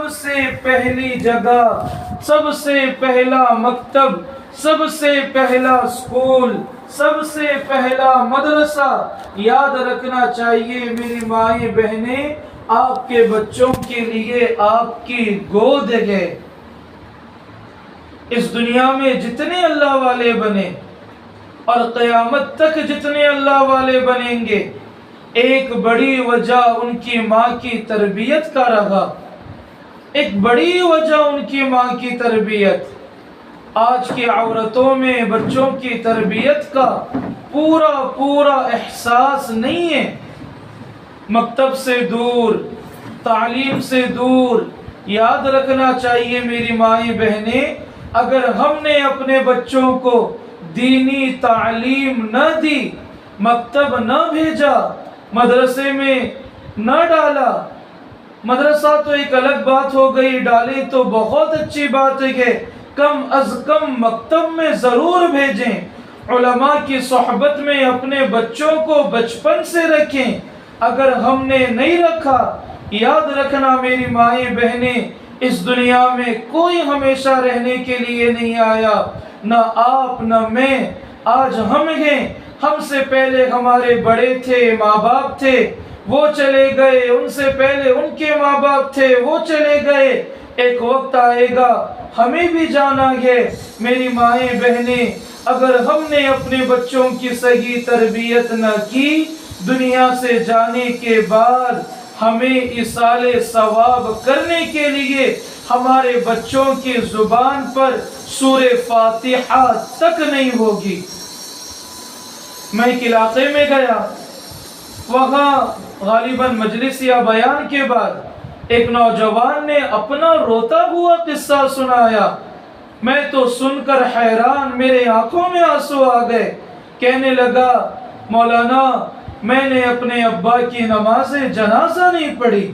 سب سے پہلی جگہ، سب سے پہلا مکتب، سب سے پہلا اسکول، سب سے پہلا مدرسہ یاد رکھنا چاہیے میری مائیں بہنیں، آپ کے بچوں کے لیے آپ کی گود ہے۔ اس دنیا میں جتنے اللہ والے بنے اور قیامت تک جتنے اللہ والے بنیں گے، ایک بڑی وجہ ان کی ماں کی تربیت کا رہا، ایک بڑی وجہ ان کی ماں کی تربیت۔ آج کی عورتوں میں بچوں کی تربیت کا پورا احساس نہیں ہے، مکتب سے دور، تعلیم سے دور۔ یاد رکھنا چاہیے میری مائیں بہنیں، اگر ہم نے اپنے بچوں کو دینی تعلیم نہ دی، مکتب نہ بھیجا، مدرسے میں نہ ڈالا، مدرسہ تو ایک الگ بات ہو گئی، ڈالیں تو بہت اچھی بات ہے، کم از کم مکتب میں ضرور بھیجیں، علماء کی صحبت میں اپنے بچوں کو بچپن سے رکھیں۔ اگر ہم نے نہیں رکھا، یاد رکھنا میری مائیں بہنیں، اس دنیا میں کوئی ہمیشہ رہنے کے لیے نہیں آیا، نہ آپ نہ میں، آج ہم ہیں، ہم سے پہلے ہمارے بڑے تھے، ماں باپ تھے، وہ چلے گئے، ان سے پہلے ان کے ماں باپ تھے، وہ چلے گئے، ایک وقت آئے گا ہمیں بھی جانا ہے۔ میری مائیں بہنیں، اگر ہم نے اپنے بچوں کی صحیح تربیت نہ کی، دنیا سے جانے کے بعد ہمیں ایصال ثواب کرنے کے لیے ہمارے بچوں کی زبان پر سورہ فاتحہ تک نہیں ہوگی۔ میں ایک علاقے میں گیا، وہاں غالباً مجلس یا بیان کے بعد ایک نوجوان نے اپنا روتا ہوا قصہ سنایا۔ میں تو سن کر حیران، میرے آنکھوں میں آنسو آ گئے۔ کہنے لگا، مولانا میں نے اپنے ابا کی نماز جنازہ نہیں پڑھی،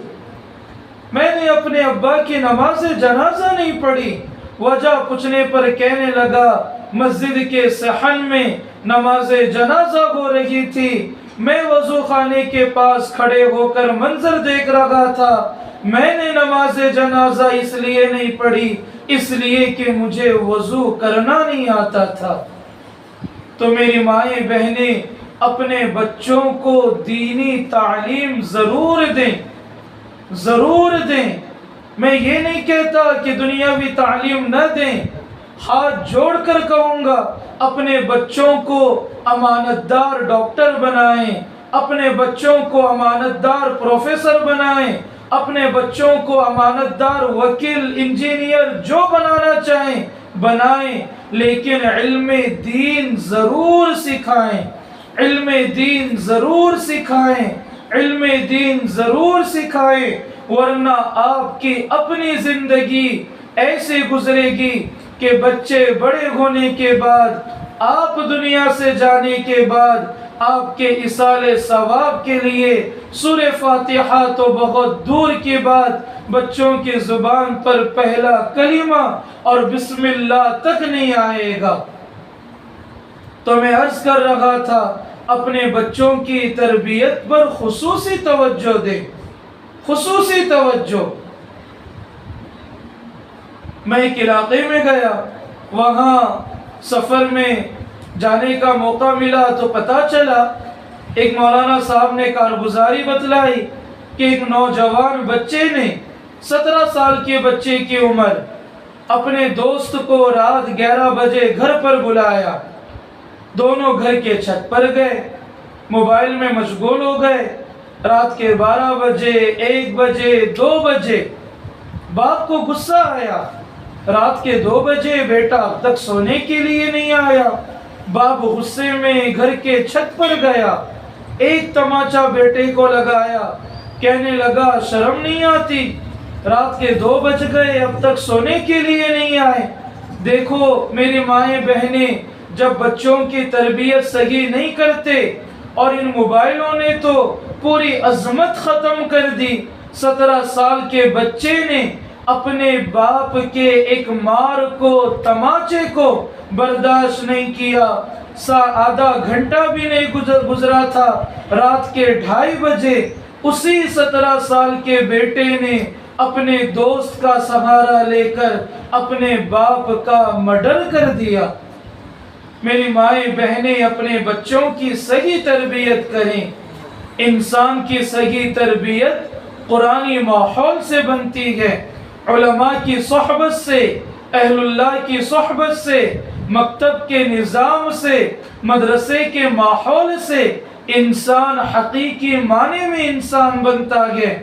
میں نے اپنے ابا کی نماز جنازہ نہیں پڑھی۔ وجہ پوچھنے پر کہنے لگا، مسجد کے صحن میں نماز جنازہ ہو رہی تھی، میں وضو خانے کے پاس کھڑے ہو کر منظر دیکھ رہا تھا، میں نے نماز جنازہ اس لیے نہیں پڑھی، اس لیے کہ مجھے وضو کرنا نہیں آتا تھا۔ تو میری مائیں بہنیں، اپنے بچوں کو دینی تعلیم ضرور دیں، ضرور دیں۔ میں یہ نہیں کہتا کہ دنیاوی تعلیم نہ دیں، ہاتھ جوڑ کر کہوں گا اپنے بچوں کو امانت دار ڈاکٹر بنائیں، اپنے بچوں کو امانت دار پروفیسر بنائیں، اپنے بچوں کو امانت دار وکیل، انجینئر، جو بنانا چاہیں بنائیں، لیکن علم دین ضرور سکھائیں، علم دین ضرور سکھائیں، علم دین ضرور سکھائیں، ورنہ آپ کی اپنی زندگی ایسے گزرے گی کہ بچے بڑے ہونے کے بعد، آپ دنیا سے جانے کے بعد، آپ کے ایصال ثواب کے لیے سورہ فاتحہ تو بہت دور کی بات، بچوں کی زبان پر پہلا کلمہ اور بسم اللہ تک نہیں آئے گا۔ تو میں عرض کر رہا تھا، اپنے بچوں کی تربیت پر خصوصی توجہ دیں، خصوصی توجہ۔ میں ایک علاقے میں گیا، وہاں سفر میں جانے کا موقع ملا تو پتہ چلا، ایک مولانا صاحب نے کارگزاری بتلائی کہ ایک نوجوان بچے نے 17 سال کے بچے کی عمر، اپنے دوست کو رات 11 بجے گھر پر بلایا، دونوں گھر کے چھت پر گئے، موبائل میں مشغول ہو گئے، رات کے 12 بجے، 1 بجے، 2 بجے، باپ کو غصہ آیا، رات کے 2 بجے بیٹا اب تک سونے کے لیے نہیں آیا۔ باپ غصے میں گھر کے چھت پر گیا، ایک تماچا بیٹے کو لگایا، کہنے لگا شرم نہیں آتی، رات کے 2 بج گئے اب تک سونے کے لیے نہیں آئے۔ دیکھو میری مائیں بہنیں، جب بچوں کی تربیت صحیح نہیں کرتے، اور ان موبائلوں نے تو پوری عظمت ختم کر دی۔ 17 سال کے بچے نے اپنے باپ کے ایک مار کو، تماچے کو برداشت نہیں کیا، آدھا گھنٹہ بھی نہیں گزرا تھا، رات کے 2:30 بجے اسی 17 سال کے بیٹے نے اپنے دوست کا سہارا لے کر اپنے باپ کا مرڈر کر دیا۔ میری مائیں بہنیں اپنے بچوں کی صحیح تربیت کریں۔ انسان کی صحیح تربیت قرآنی ماحول سے بنتی ہے، علماء کی صحبت سے، اہل اللہ کی صحبت سے، مکتب کے نظام سے، مدرسے کے ماحول سے انسان حقیقی معنی میں انسان بنتا ہے۔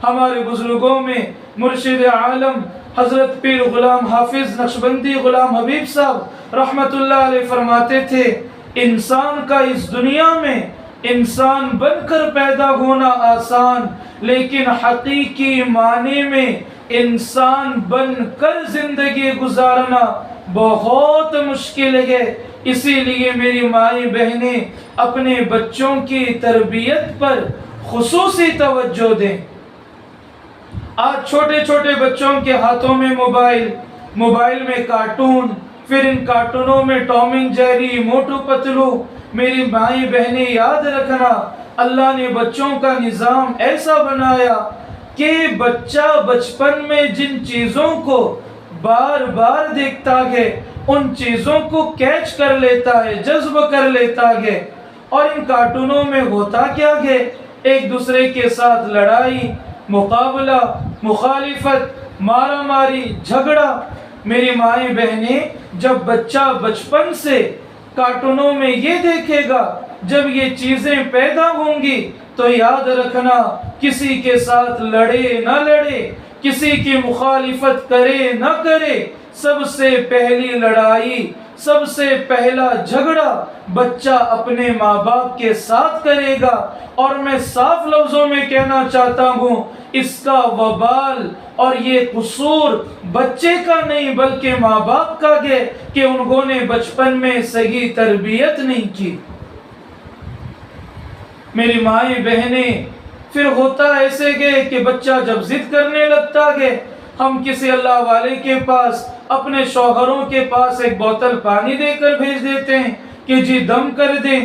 ہمارے بزرگوں میں مرشد عالم حضرت پیر غلام حافظ نقشبندی غلام حبیب صاحب رحمت اللہ علیہ فرماتے تھے، انسان کا اس دنیا میں انسان بن کر پیدا ہونا آسان، لیکن حقیقی معنی میں انسان بن کر زندگی گزارنا بہت مشکل ہے۔ اسی لیے میری مائیں بہنیں اپنے بچوں کی تربیت پر خصوصی توجہ دیں۔ آج چھوٹے چھوٹے بچوں کے ہاتھوں میں موبائل میں کارٹون، پھر ان کارٹونوں میں ٹام اینڈ جیری، موٹو پتلو۔ میری مائیں بہنیں یاد رکھنا، اللہ نے بچوں کا نظام ایسا بنایا کہ بچہ بچپن میں جن چیزوں کو بار بار دیکھتا ہے ان چیزوں کو کیچ کر لیتا ہے، جذب کر لیتا ہے۔ اور ان کارٹونوں میں ہوتا کیا ہے؟ ایک دوسرے کے ساتھ لڑائی، مقابلہ، مخالفت، مارا ماری، جھگڑا۔ میری مائیں بہنیں جب بچہ بچپن سے کارٹونوں میں یہ دیکھے گا، جب یہ چیزیں پیدا ہوں گی تو یاد رکھنا، کسی کے ساتھ لڑے نہ لڑے، کسی کی مخالفت کرے نہ کرے، سب سے پہلی لڑائی، سب سے پہلا جھگڑا بچہ اپنے ماں باپ کے ساتھ کرے گا۔ اور میں صاف لفظوں میں کہنا چاہتا ہوں، اس کا وبال اور یہ قصور بچے کا نہیں بلکہ ماں باپ کا ہے کہ انہوں نے بچپن میں صحیح تربیت نہیں کی۔ میری مائیں بہنیں، پھر ہوتا ایسے گئے کہ بچہ جب ضد کرنے لگتا ہے، ہم کسی اللہ والے کے پاس، اپنے شوہروں کے پاس ایک بوتل پانی دے کر بھیج دیتے ہیں کہ جی دم کر دیں۔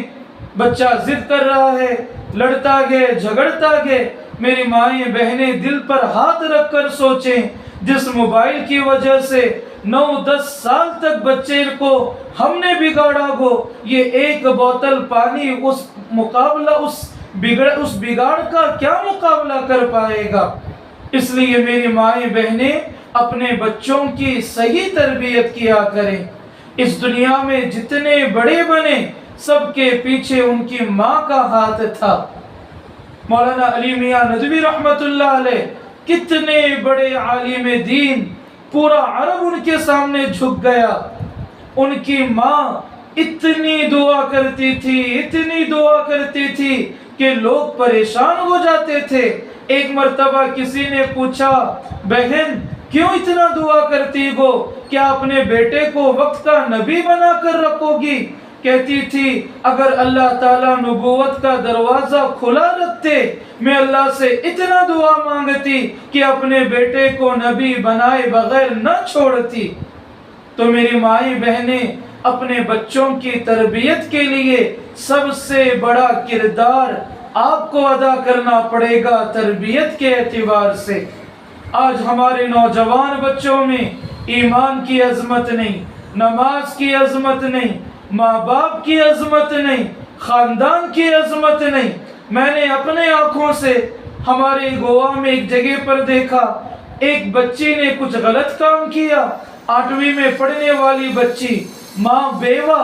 بچہ ضد کر رہا ہے، لڑتا ہے، جھگڑتا ہے۔ میری مائیں بہنیں دل پر ہاتھ رکھ کر سوچیں، جس موبائل کی وجہ سے 9-10 سال تک بچے کو ہم نے بگاڑا ہو، یہ ایک بوتل پانی اس بگاڑ کا کیا مقابلہ کر پائے گا؟ اس لیے میری مائیں بہنیں اپنے بچوں کی صحیح تربیت کیا کریں۔ اس دنیا میں جتنے بڑے بنے، سب کے پیچھے ان کی ماں کا ہاتھ تھا۔ مولانا علی میاں ندوی رحمت اللہ علیہ کتنے بڑے عالم دین، پورا عرب ان کے سامنے جھک گیا۔ ان کی ماں اتنی دعا کرتی تھی کہ لوگ پریشان ہو جاتے تھے۔ ایک مرتبہ کسی نے پوچھا، بہن کیوں اتنا دعا کرتی ہو؟ کیا اپنے بیٹے کو وقت کا نبی بنا کر رکھو گی؟ کہتی تھی، اگر اللہ تعالیٰ نبوت کا دروازہ کھلا رکھتے، میں اللہ سے اتنا دعا مانگتی کہ اپنے بیٹے کو نبی بنائے بغیر نہ چھوڑتی۔ تو میری مائیں بہنیں اپنے بچوں کی تربیت کے لیے سب سے بڑا کردار آپ کو ادا کرنا پڑے گا تربیت کے اعتبار سے۔ آج ہمارے نوجوان بچوں میں ایمان کی عظمت نہیں، نماز کی عظمت نہیں، ماں باپ کی عظمت نہیں، خاندان کی عظمت نہیں۔ میں نے اپنے آنکھوں سے ہمارے گوا میں ایک جگہ پر دیکھا، ایک بچی نے کچھ غلط کام کیا، 8ویں میں پڑھنے والی بچی، ماں بیوہ،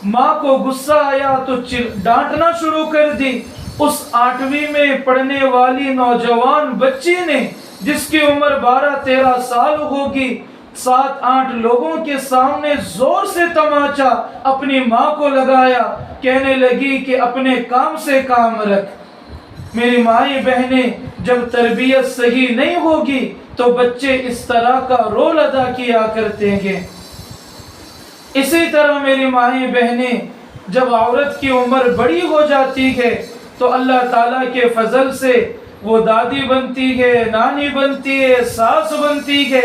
ماں کو غصہ آیا تو ڈانٹنا شروع کر دی۔ اس 8ویں میں پڑھنے والی نوجوان بچی نے، جس کی عمر 12-13 سال ہوگی، 7-8 لوگوں کے سامنے زور سے تماچا اپنی ماں کو لگایا، کہنے لگی کہ اپنے کام سے کام رکھ۔ میری مائیں بہنیں، جب تربیت صحیح نہیں ہوگی تو بچے اس طرح کا رول ادا کیا کرتے ہیں۔ اسی طرح میری مائیں بہنیں، جب عورت کی عمر بڑی ہو جاتی ہے تو اللہ تعالیٰ کے فضل سے وہ دادی بنتی ہے، نانی بنتی ہے، ساس بنتی ہے۔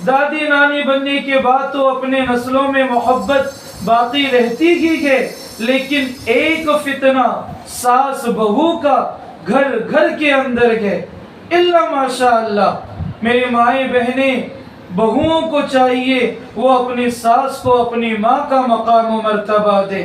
دادی نانی بننے کے بعد تو اپنے نسلوں میں محبت باقی رہتی ہی ہے، لیکن ایک فتنہ ساس بہو کا گھر گھر کے اندر ہے، الا ماشاء اللہ۔ میری مائیں بہنیں، بہوؤں کو چاہیے وہ اپنی ساس کو اپنی ماں کا مقام و مرتبہ دے،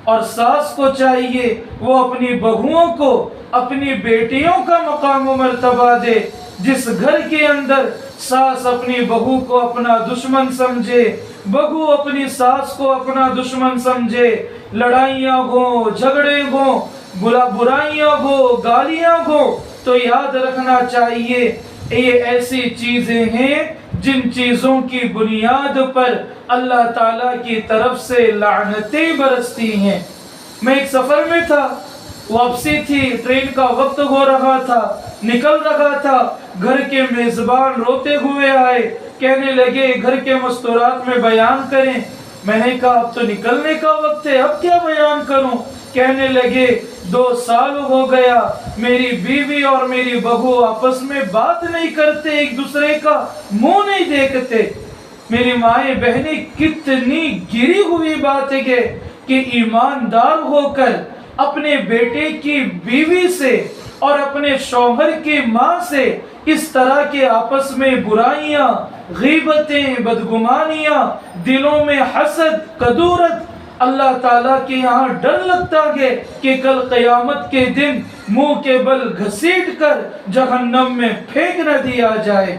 اور ساس کو چاہیے وہ اپنی بہوؤں کو اپنی بیٹیوں کا مقام و مرتبہ دے۔ جس گھر کے اندر ساس اپنی بہو کو اپنا دشمن سمجھے، بہو اپنی ساس کو اپنا دشمن سمجھے، لڑائیاں ہوں، جھگڑے ہوں، برائیاں ہوں، گالیاں ہوں، تو یاد رکھنا چاہیے یہ ایسی چیزیں ہیں جن چیزوں کی بنیاد پر اللہ تعالیٰ کی طرف سے لعنتیں برستی ہیں۔ میں ایک سفر میں تھا، واپسی تھی، ٹرین کا وقت ہو رہا تھا، نکل رہا تھا، گھر کے میزبان روتے ہوئے آئے، کہنے لگے گھر کے مستورات میں بیان کریں۔ میں نے کہا اب تو نکلنے کا وقت ہے، اب کیا بیان کروں؟ کہنے لگے 2 سال ہو گیا میری بیوی اور میری بہو آپس میں بات نہیں کرتے، ایک دوسرے کا منہ نہیں دیکھتے۔ میری مائیں بہنیں، کتنی گری ہوئی بات ہے کہ ایماندار ہو کر اپنے بیٹے کی بیوی سے اور اپنے شوہر کی ماں سے اس طرح کے آپس میں برائیاں، غیبتیں، بدگمانیاں، دلوں میں حسد، کدورت، اللہ تعالیٰ کے یہاں ڈر لگتا ہے کہ کل قیامت کے دن منہ کے بل گھسیٹ کر جہنم میں پھینک نہ دیا جائے۔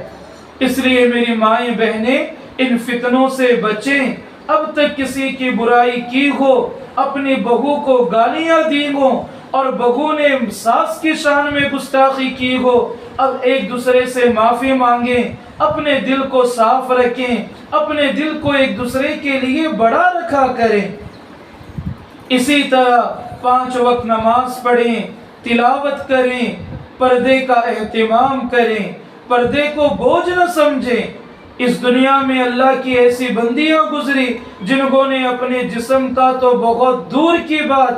اس لیے میری مائیں بہنیں، ان فتنوں سے بچیں۔ اب تک کسی کی برائی کی ہو، اپنی بہو کو گالیاں دی ہو اور بہو نے ساس کی شان میں گستاخی کی ہو، اب ایک دوسرے سے معافی مانگیں، اپنے دل کو صاف رکھیں، اپنے دل کو ایک دوسرے کے لیے بڑا رکھا کریں۔ اسی طرح 5 وقت نماز پڑھیں، تلاوت کریں، پردے کا اہتمام کریں، پردے کو بوجھ نہ سمجھیں۔ اس دنیا میں اللہ کی ایسی بندیاں گزری جنہوں نے اپنے جسم کا تو بہت دور کی بات،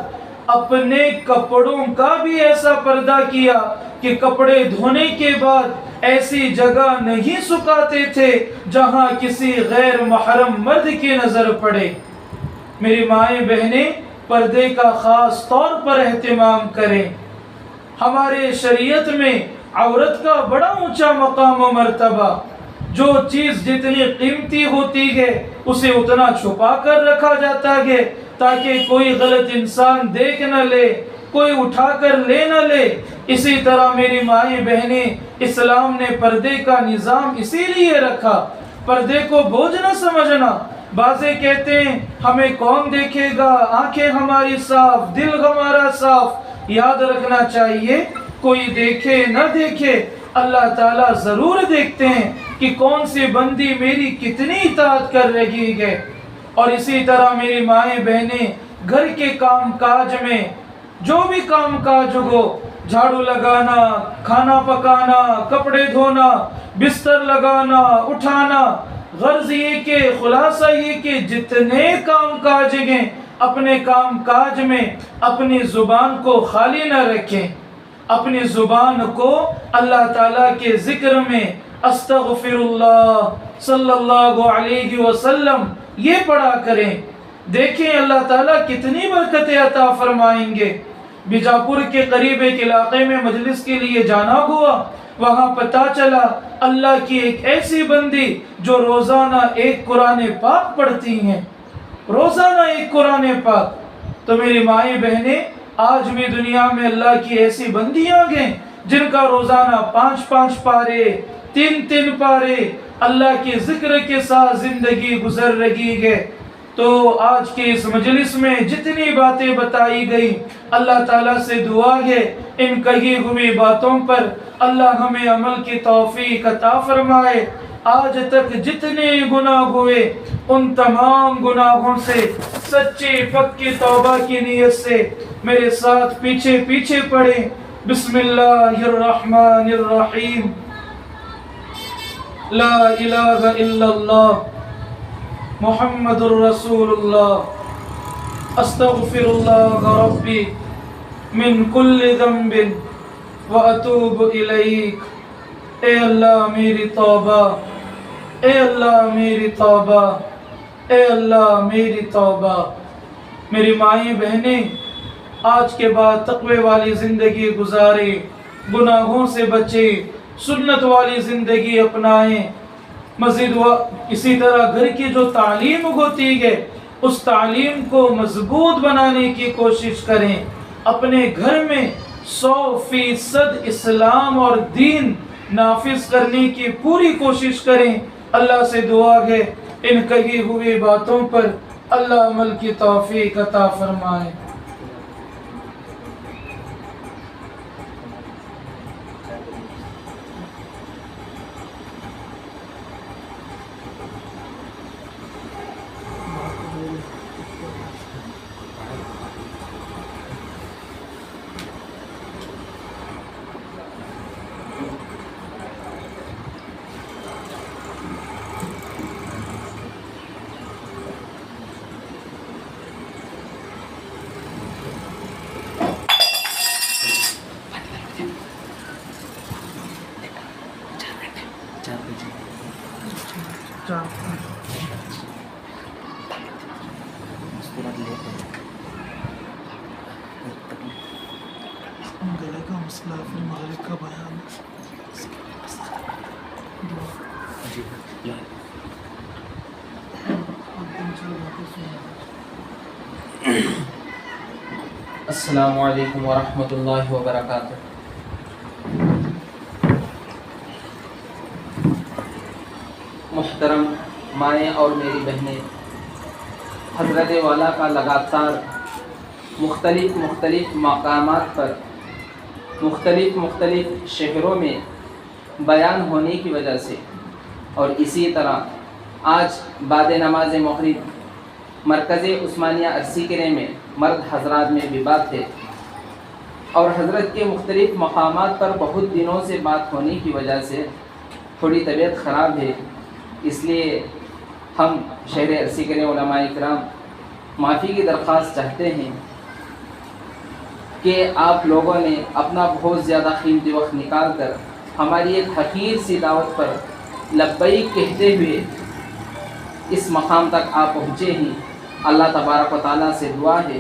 اپنے کپڑوں کا بھی ایسا پردہ کیا کہ کپڑے دھونے کے بعد ایسی جگہ نہیں سکھاتے تھے جہاں کسی غیر محرم مرد کی نظر پڑے۔ میری مائیں بہنیں، پردے کا خاص طور پر اہتمام کریں۔ ہمارے شریعت میں عورت کا بڑا اونچا مقام و مرتبہ، جو چیز جتنی قیمتی ہوتی ہے اسے اتنا چھپا کر رکھا جاتا ہے تاکہ کوئی غلط انسان دیکھ نہ لے، کوئی اٹھا کر لے نہ لے۔ اسی طرح میری مائیں بہنیں، اسلام نے پردے کا نظام اسی لیے رکھا، پردے کو بوجھ نہ سمجھنا۔ بعضے کہتے ہیں ہمیں کون دیکھے گا، آنکھیں ہماری صاف، دل ہمارا صاف۔ یاد رکھنا چاہیے کوئی دیکھے نہ دیکھے، اللہ تعالیٰ ضرور دیکھتے ہیں کہ کون سی بندی میری کتنی اطاعت کر رہی ہے۔ اور اسی طرح میری مائیں بہنیں، گھر کے کام کاج میں جو بھی کام کاج ہو، جھاڑو لگانا، کھانا پکانا، کپڑے دھونا، بستر لگانا، اٹھانا، غرض یہ کہ خلاصہ یہ کہ جتنے کام کاج ہیں اپنے کام کاج میں اپنی زبان کو خالی نہ رکھیں، اپنی زبان کو اللہ تعالیٰ کے ذکر میں استغفر اللہ صلی اللہ علیہ وسلم یہ پڑھا کریں۔ دیکھیں اللہ تعالیٰ کتنی برکتیں عطا فرمائیں گے۔ بیجاپور کے قریب ایک علاقے میں مجلس کے لیے جانا ہوا، وہاں پتہ چلا اللہ کی ایک ایسی بندی جو روزانہ 1 قرآن پاک پڑھتی ہیں، روزانہ 1 قرآن پاک۔ تو میری مائیں بہنیں، آج بھی دنیا میں اللہ کی ایسی بندیاں ہیں جن کا روزانہ 5 پارے، 3 پارے اللہ کے ذکر کے ساتھ زندگی گزر رہی ہے۔ تو آج کے اس مجلس میں جتنی باتیں بتائی گئی، اللہ تعالیٰ سے دعا ہے ان کہی ہوئی باتوں پر اللہ ہمیں عمل کی توفیق عطا فرمائے۔ آج تک جتنے گناہ ہوئے ان تمام گناہوں سے سچی پکی توبہ کی نیت سے میرے ساتھ پیچھے پڑھیں۔ بسم اللہ الرحمن الرحیم۔ لا الہ الا اللہ محمد الرسول اللہ، استغفر اللہ ربی من کل ذنب واتوب الیک۔ اے اللہ میری توبہ، اے اللہ میری توبہ، اے اللہ میری توبہ۔ میری مائیں بہنیں، آج کے بعد تقوی والی زندگی گزارے، گناہوں سے بچے، سنت والی زندگی اپنائیں. مزید اسی طرح گھر کی جو تعلیم ہوتی ہے اس تعلیم کو مضبوط بنانے کی کوشش کریں. اپنے گھر میں 100% اسلام اور دین نافذ کرنے کی پوری کوشش کریں. اللہ سے دعا ہے ان کہی ہوئی باتوں پر اللہ عمل کی توفیق عطا فرمائے. گلے کا مسئلہ پھر مغرب کا بیان. السلام علیکم ورحمۃ اللہ وبرکاتہ. محترم مائیں اور میری بہنیں، حضرت والا کا لگاتار مختلف مقامات پر مختلف شہروں میں بیان ہونے کی وجہ سے، اور اسی طرح آج بعد نماز مغرب مرکز عثمانیہ ارسیکرے میں مرد حضرات میں بھی بات ہے، اور حضرت کے مختلف مقامات پر بہت دنوں سے بات ہونے کی وجہ سے تھوڑی طبیعت خراب ہے. اس لیے ہم شہر ارسیکرے علماء کرام معافی کی درخواست چاہتے ہیں کہ آپ لوگوں نے اپنا بہت زیادہ قیمتی وقت نکال کر ہماری ایک حقیر سی دعوت پر لبیک کہتے ہوئے اس مقام تک آپ پہنچے ہیں. اللہ تبارک و تعالیٰ سے دعا ہے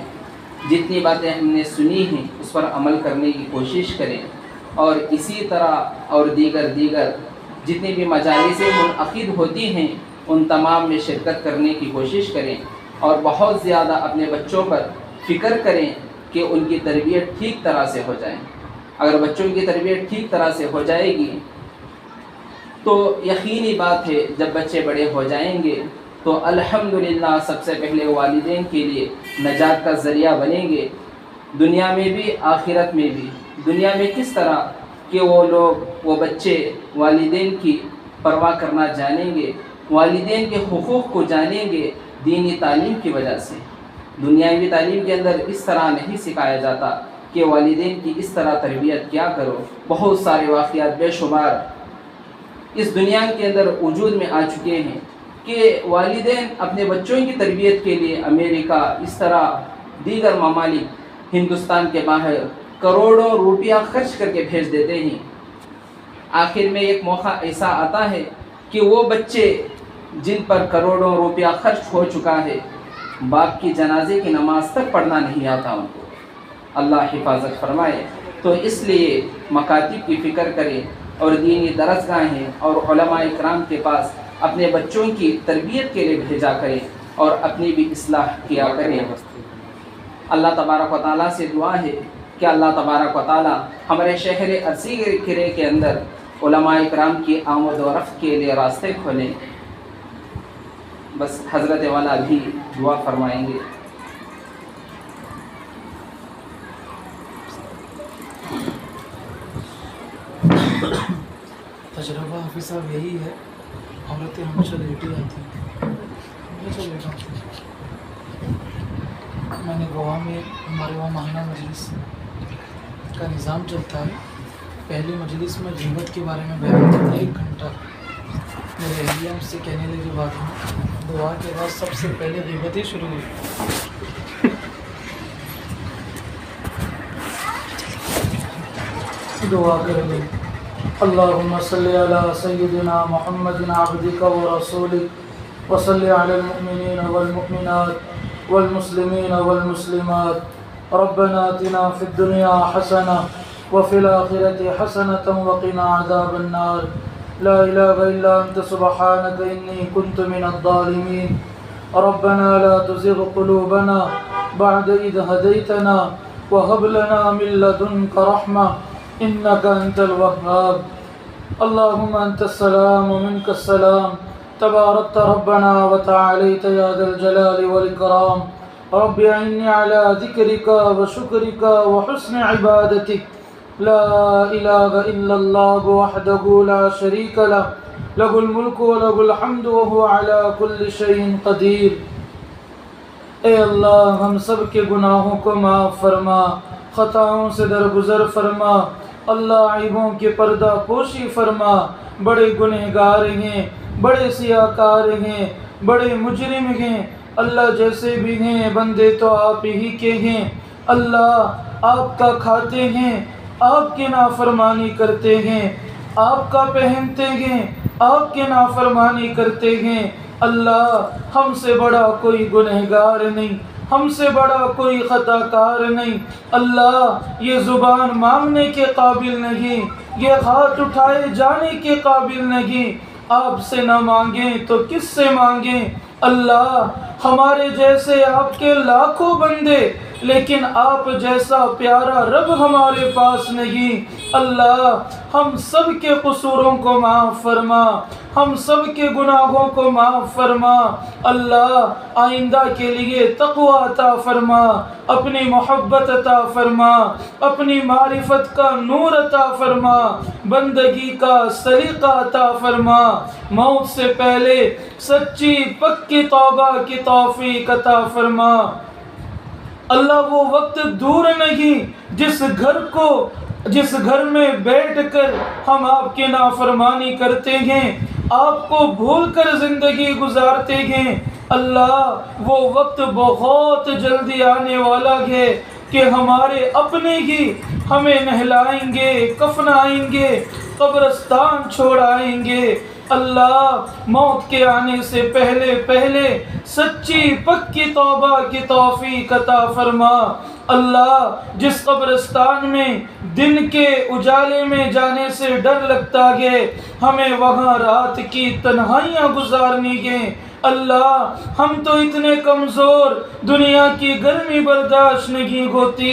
جتنی باتیں ہم نے سنی ہیں اس پر عمل کرنے کی کوشش کریں، اور اسی طرح اور دیگر جتنی بھی مجالسیں منعقد ہوتی ہیں ان تمام میں شرکت کرنے کی کوشش کریں، اور بہت زیادہ اپنے بچوں پر فکر کریں کہ ان کی تربیت ٹھیک طرح سے ہو جائے. اگر بچوں کی تربیت ٹھیک طرح سے ہو جائے گی تو یقینی بات ہے جب بچے بڑے ہو جائیں گے تو الحمدللہ سب سے پہلے والدین کے لیے نجات کا ذریعہ بنیں گے، دنیا میں بھی آخرت میں بھی. دنیا میں کس طرح کہ وہ بچے والدین کی پرواہ کرنا جانیں گے، والدین کے حقوق کو جانیں گے دینی تعلیم کی وجہ سے. دنیاوی تعلیم کے اندر اس طرح نہیں سکھایا جاتا کہ والدین کی اس طرح تربیت کیا کرو. بہت سارے واقعات بے شمار اس دنیا کے اندر وجود میں آ چکے ہیں کہ والدین اپنے بچوں کی تربیت کے لیے امریکہ اس طرح دیگر ممالک ہندوستان کے باہر کروڑوں روپیہ خرچ کر کے بھیج دیتے ہیں. آخر میں ایک موقع ایسا آتا ہے کہ وہ بچے جن پر کروڑوں روپیہ خرچ ہو چکا ہے باپ کی جنازے کی نماز تک پڑھنا نہیں آتا ان کو. اللہ حفاظت فرمائے. تو اس لیے مکاتب کی فکر کریں اور دینی درسگاہیں اور علماء کرام کے پاس اپنے بچوں کی تربیت کے لیے بھیجا کریں اور اپنی بھی اصلاح کیا کریں. اللہ تبارک و تعالیٰ سے دعا ہے کہ اللہ تبارک و تعالیٰ ہمارے شہر ارسیکرے کے اندر علماء کرام کی آمد و رفت کے لیے راستے کھولیں. بس حضرت والا بھی دعا فرمائیں گے. تجربہ حافظ صاحب یہی ہے، عورتیں ہمیشہ لیٹی آتی ہیں. میں نے گوا میں ہمارے وہاں ماہانہ مجلس کا نظام چلتا ہے. پہلی مجلس میں غیبت کے بارے میں بیان کرتا 1 گھنٹہ. میرے اہلیہ مجھ سے کہنے لگی بات ہے، دعا کے بعد سب سے پہلے غیبت ہی شروع ہوئی. دعا کر لیں. اللہم صلی علی سیدنا محمد عبدک و رسولک وصلی علی المؤمنین والمؤمنات والمسلمین والمسلمات. ربنا آتنا فی الدنیا حسنہ وفي الآخرة حسنة وقنا عذاب النار. لا إله إلا أنت سبحانك إني كنت من الظالمين. ربنا لا تزغ قلوبنا بعد إذ هديتنا وهب لنا من لدنك رحمة إنك أنت الوهاب. اللهم أنت السلام ومنك السلام، تباركت ربنا وتعاليت يا ذا الجلال والإكرام. رب أعني على ذكرك وشكرك وحسن عبادتك. لا إله إلا الله وحده لا شريك له، له الملك وله الحمد وهو على كل شيء قدیر. اے اللہ ہم سب کے گناہوں کو معاف فرما، خطاؤں سے درگزر فرما. اللہ عیبوں کی پردہ پوشی فرما. بڑے گنہگار ہیں، بڑے سیاکار ہیں، بڑے مجرم ہیں. اللہ جیسے بھی ہیں بندے تو آپ ہی کے ہیں. اللہ آپ کا کھاتے ہیں، آپ کی نافرمانی کرتے ہیں، آپ کا پہنتے ہیں، آپ کی نافرمانی کرتے ہیں. اللہ ہم سے بڑا کوئی گنہگار نہیں، ہم سے بڑا کوئی خطا کار نہیں. اللہ یہ زبان مانگنے کے قابل نہیں، یہ ہاتھ اٹھائے جانے کے قابل نہیں. آپ سے نہ مانگیں تو کس سے مانگیں؟ اللہ ہمارے جیسے آپ کے لاکھوں بندے، لیکن آپ جیسا پیارا رب ہمارے پاس نہیں. اللہ ہم سب کے قصوروں کو معاف فرما، ہم سب کے گناہوں کو معاف فرما. اللہ آئندہ کے لیے تقوی عطا فرما، اپنی محبت عطا فرما، اپنی معرفت کا نور عطا فرما، بندگی کا سلیقہ عطا فرما. موت سے پہلے سچی پکی توبہ کی توفیق عطا فرما. اللہ وہ وقت دور نہیں جس گھر میں بیٹھ کر ہم آپ کی نافرمانی کرتے ہیں، آپ کو بھول کر زندگی گزارتے ہیں. اللہ وہ وقت بہت جلدی آنے والا ہے کہ ہمارے اپنے ہی ہمیں نہلائیں گے، کفنائیں گے، قبرستان چھوڑائیں گے. اللہ موت کے آنے سے پہلے سچی پکی توبہ کی توفیق عطا فرما. اللہ جس قبرستان میں دن کے اجالے میں جانے سے ڈر لگتا ہے، ہمیں وہاں رات کی تنہائیاں گزارنی ہیں. اللہ ہم تو اتنے کمزور، دنیا کی گرمی برداشت نہیں ہوتی،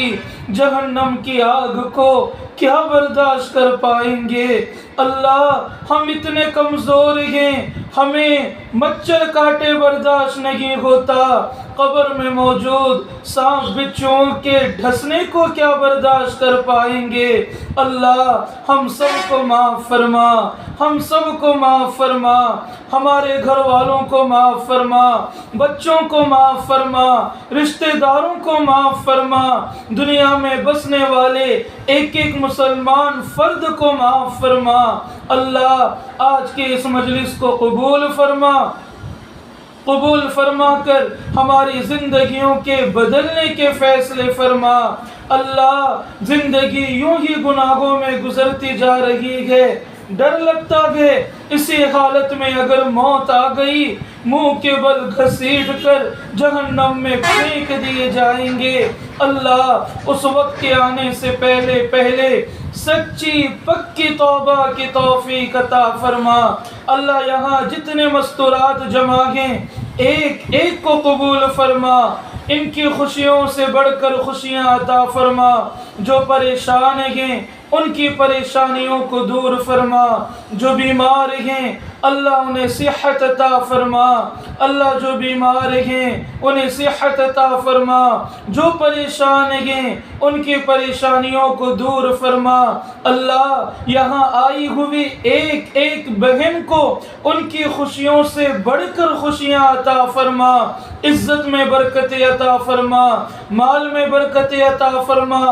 جہنم کی آگ کو کیا برداشت کر پائیں گے. اللہ ہم اتنے کمزور ہیں، ہمیں مچھر کاٹے برداشت نہیں ہوتا، قبر میں موجود سانپ بچھوؤں کے ڈھسنے کو کیا برداشت کر پائیں گے. اللہ ہم سب کو معاف فرما، ہم سب کو معاف فرما. ہمارے گھر والوں کو معاف فرما، بچوں کو معاف فرما، رشتہ داروں کو معاف فرما. دنیا میں بسنے والے ایک ایک مسلمان فرد کو معاف فرما. اللہ آج کے اس مجلس کو قبول فرما کر ہماری زندگیوں کے بدلنے کے فیصلے فرما. اللہ زندگی یوں ہی گناہوں میں گزرتی جا رہی ہے، ڈر لگتا ہے اسی حالت میں اگر موت آ گئی منہ کے بل گھسیٹ کر جہنم میں پھینک دیے جائیں گے. اللہ اس وقت کے آنے سے پہلے سچی پکی توبہ کی توفیق عطا فرما. اللہ یہاں جتنے مستورات جمع ہیں ایک ایک کو قبول فرما، ان کی خوشیوں سے بڑھ کر خوشیاں عطا فرما. جو پریشان ہیں ان کی پریشانیوں کو دور فرما، جو بیمار ہیں اللہ انہیں صحت عطا فرما. اللہ جو بیمار ہیں انہیں صحت عطا فرما، جو پریشان ہیں ان کی پریشانیوں کو دور فرما. اللہ یہاں آئی ہوئی ایک ایک بہن کو ان کی خوشیوں سے بڑھ کر خوشیاں عطا فرما. عزت میں برکت عطا فرما، مال میں برکت عطا فرما،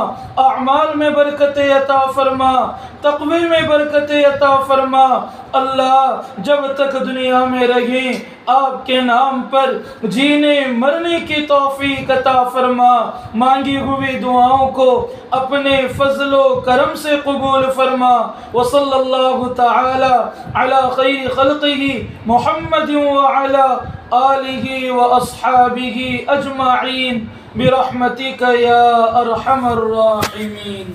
اعمال میں برکت عطا فرما، تقوی میں برکت عطا فرما. اللہ جب تک دنیا میں رہیں آپ کے نام پر جینے مرنے کی توفیق عطا فرما. مانگی ہوئی دعاؤں کو اپنے فضل و کرم سے قبول فرما. وصلی اللہ تعالی علی خیر خلقہ محمد وعلی آلہ واصحابہ اجمعین برحمتک یا ارحم الراحمین.